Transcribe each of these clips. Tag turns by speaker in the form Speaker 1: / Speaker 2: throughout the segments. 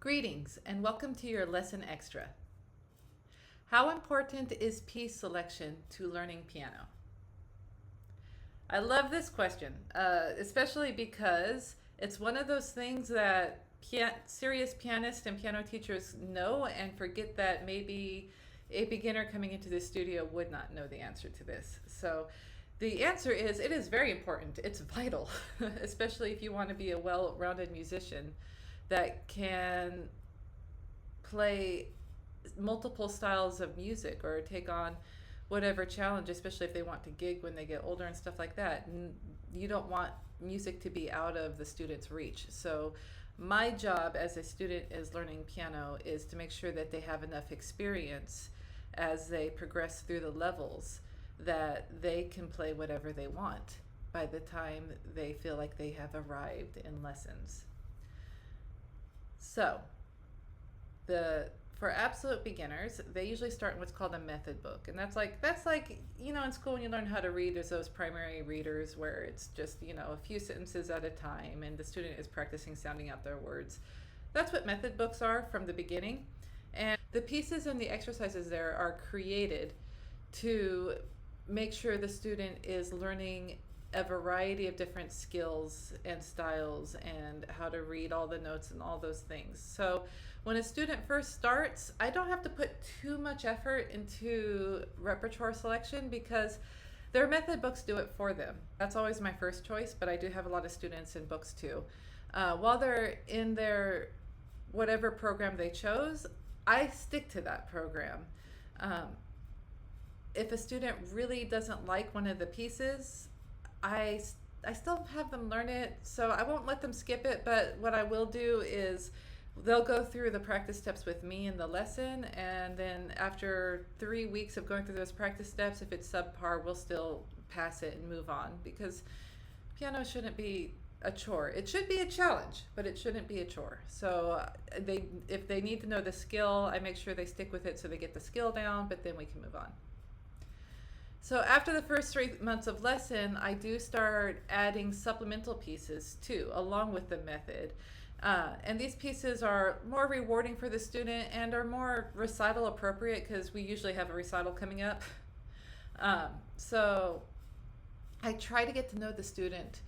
Speaker 1: Greetings and welcome to your lesson extra. How important is piece selection to learning piano? I love this question, especially because it's one of those things that serious pianists and piano teachers know and forget that maybe a beginner coming into the studio would not know the answer to this. So the answer is it is very important. It's vital, especially if you want to be a well-rounded musician that can play multiple styles of music or take on whatever challenge, especially if they want to gig when they get older and stuff like that. And you don't want music to be out of the student's reach. So my job as a student is learning piano is to make sure that they have enough experience as they progress through the levels that they can play whatever they want by the time they feel like they have arrived in lessons. So for absolute beginners, they usually start in what's called a method book. And that's like in school when you learn how to read, there's those primary readers where it's just, a few sentences at a time and the student is practicing sounding out their words. That's what method books are from the beginning. And the pieces and the exercises there are created to make sure the student is learning a variety of different skills and styles and how to read all the notes and all those things. So when a student first starts, I don't have to put too much effort into repertoire selection because their method books do it for them. That's always my first choice, but I do have a lot of students in books too. While they're in their whatever program they chose, I stick to that program. If a student really doesn't like one of the pieces, I still have them learn it, so I won't let them skip it, but what I will do is they'll go through the practice steps with me in the lesson, and then after 3 weeks of going through those practice steps, if it's subpar, we'll still pass it and move on, because piano shouldn't be a chore. It should be a challenge, but it shouldn't be a chore. So if they need to know the skill, I make sure they stick with it so they get the skill down, but then we can move on. So after the first 3 months of lesson, I do start adding supplemental pieces too, along with the method. And these pieces are more rewarding for the student and are more recital appropriate because we usually have a recital coming up. So I try to get to know the student.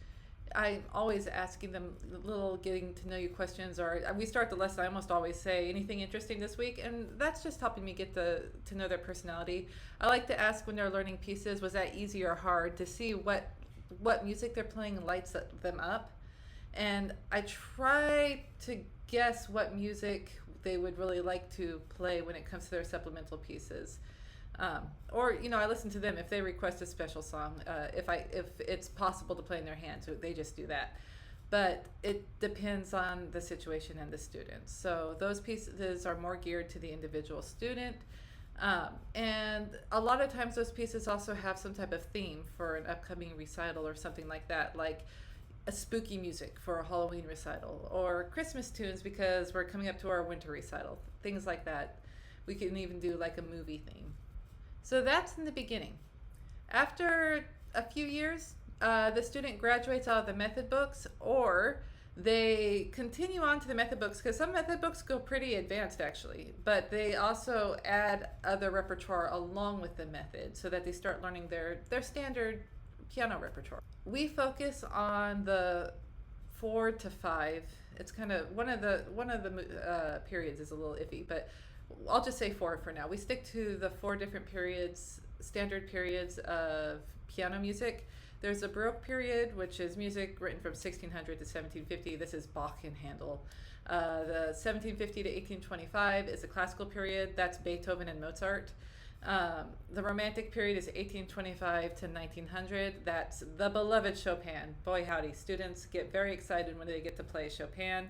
Speaker 1: I'm always asking them little getting to know you questions, or we start the lesson, I almost always say, anything interesting this week? And that's just helping me get to know their personality. I like to ask when they're learning pieces, was that easy or hard, to see what music they're playing lights them up. And I try to guess what music they would really like to play when it comes to their supplemental pieces. Or I listen to them if they request a special song, if it's possible to play in their hands, so they just do that. But it depends on the situation and the student. So those pieces are more geared to the individual student. And a lot of times those pieces also have some type of theme for an upcoming recital or something like that, like a spooky music for a Halloween recital, or Christmas tunes because we're coming up to our winter recital, things like that. We can even do like a movie theme. So that's in the beginning. After a few years, the student graduates out of the method books, or they continue on to the method books, because some method books go pretty advanced actually, but they also add other repertoire along with the method so that they start learning their standard piano repertoire. We focus on the 4 to 5. It's kind of one of the periods is a little iffy, but I'll just say 4 for now. We stick to the 4 different periods, standard periods of piano music. There's a Baroque period, which is music written from 1600 to 1750. This is Bach and Handel. The 1750 to 1825 is a classical period. That's Beethoven and Mozart. The Romantic period is 1825 to 1900. That's the beloved Chopin. Boy howdy, students get very excited when they get to play Chopin.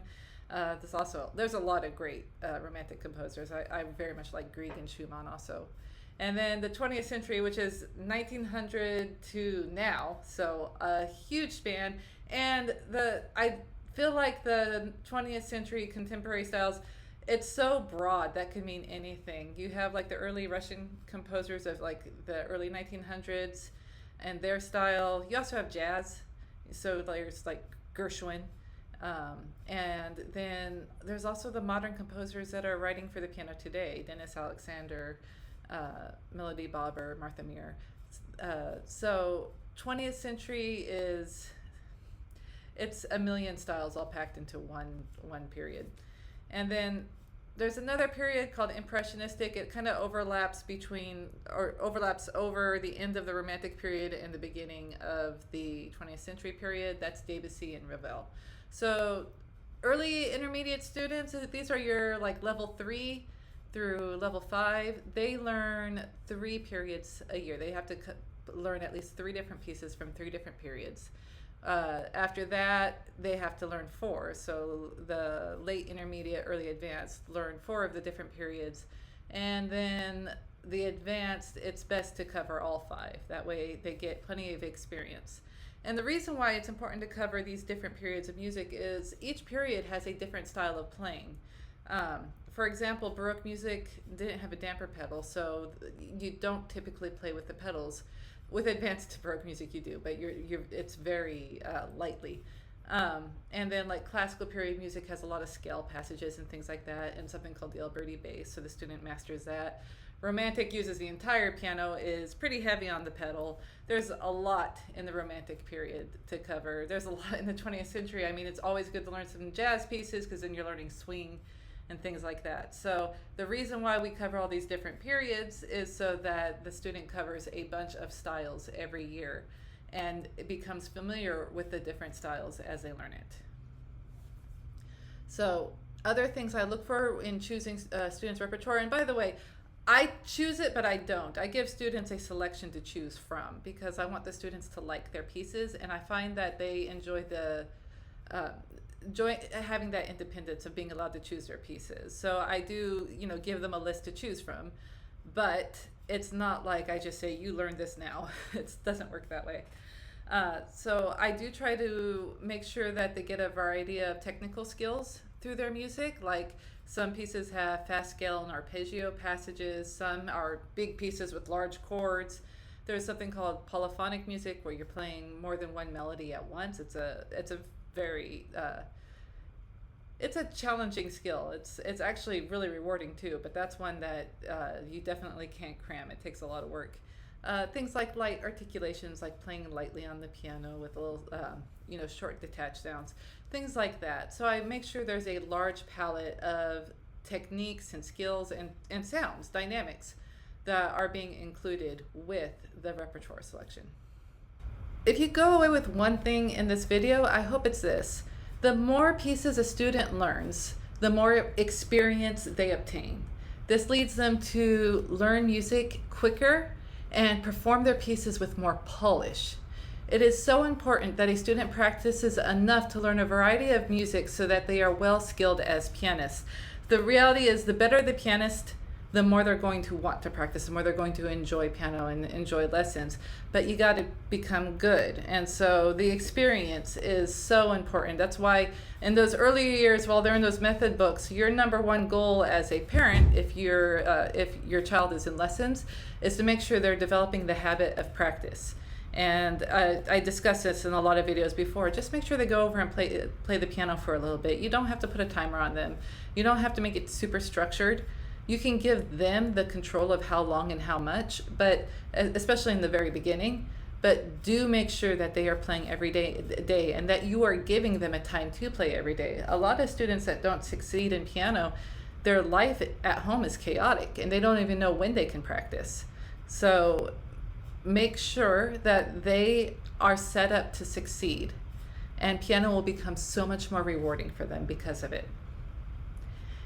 Speaker 1: There's a lot of great Romantic composers. I very much like Grieg and Schumann also. And then the 20th century, which is 1900 to now, so a huge span. And I feel like the 20th century contemporary styles, it's so broad that could mean anything. You have like the early Russian composers of like the early 1900s and their style. You also have jazz, so there's like Gershwin. And then there's also the modern composers that are writing for the piano today: Dennis Alexander, Melody Bauber, Martha Muir. So 20th century it's a million styles all packed into one period. And then there's another period called Impressionistic. It kind of overlaps over the end of the Romantic period and the beginning of the 20th century period. That's Debussy and Ravel. So early intermediate students, these are your like level 3 through level 5. They learn 3 periods a year. They have to learn at least 3 different pieces from 3 different periods. After that, they have to learn 4. So the late intermediate, early advanced learn 4 of the different periods. And then the advanced, it's best to cover all 5. That way they get plenty of experience. And the reason why it's important to cover these different periods of music is each period has a different style of playing. For example, Baroque music didn't have a damper pedal, so you don't typically play with the pedals. With advanced Baroque music you do, but it's very lightly. And then like classical period music has a lot of scale passages and things like that, and something called the Alberti bass, so the student masters that. Romantic uses the entire piano, is pretty heavy on the pedal. There's a lot in the Romantic period to cover. There's a lot in the 20th century. I mean, it's always good to learn some jazz pieces because then you're learning swing and things like that. So the reason why we cover all these different periods is so that the student covers a bunch of styles every year and it becomes familiar with the different styles as they learn it. So other things I look for in choosing students' repertoire, and by the way, I choose it, but I don't. I give students a selection to choose from because I want the students to like their pieces, and I find that they enjoy having that independence of being allowed to choose their pieces. So I do, give them a list to choose from, but it's not like I just say, you learn this now. It doesn't work that way. So I do try to make sure that they get a variety of technical skills through their music. Like some pieces have fast scale and arpeggio passages. Some are big pieces with large chords. There's something called polyphonic music where you're playing more than one melody at once. It's a very it's a challenging skill. It's actually really rewarding too, but that's one that you definitely can't cram. It takes a lot of work. Things like light articulations, like playing lightly on the piano with a little short detached sounds, things like that. So I make sure there's a large palette of techniques and skills and sounds, dynamics, that are being included with the repertoire selection. If you go away with one thing in this video, I hope it's this: the more pieces a student learns, the more experience they obtain. This leads them to learn music quicker and perform their pieces with more polish. It is so important that a student practices enough to learn a variety of music so that they are well skilled as pianists. The reality is, the better the pianist, the more they're going to want to practice, the more they're going to enjoy piano and enjoy lessons. But you got to become good. And so the experience is so important. That's why in those early years, while they're in those method books, your number one goal as a parent, if your child is in lessons, is to make sure they're developing the habit of practice. And I discussed this in a lot of videos before. Just make sure they go over and play the piano for a little bit. You don't have to put a timer on them. You don't have to make it super structured. You can give them the control of how long and how much, but especially in the very beginning. But do make sure that they are playing every day and that you are giving them a time to play every day. A lot of students that don't succeed in piano, their life at home is chaotic and they don't even know when they can practice. So make sure that they are set up to succeed, and piano will become so much more rewarding for them because of it.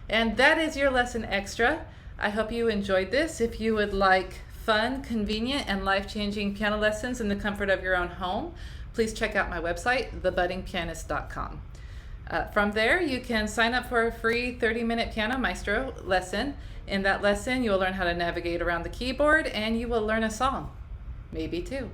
Speaker 1: And that is your lesson extra. I hope you enjoyed this. If you would like fun, convenient, and life-changing piano lessons in the comfort of your own home, please check out my website, thebuddingpianist.com. From there, you can sign up for a free 30-minute Piano Maestro lesson. In that lesson, you will learn how to navigate around the keyboard and you will learn a song, maybe two.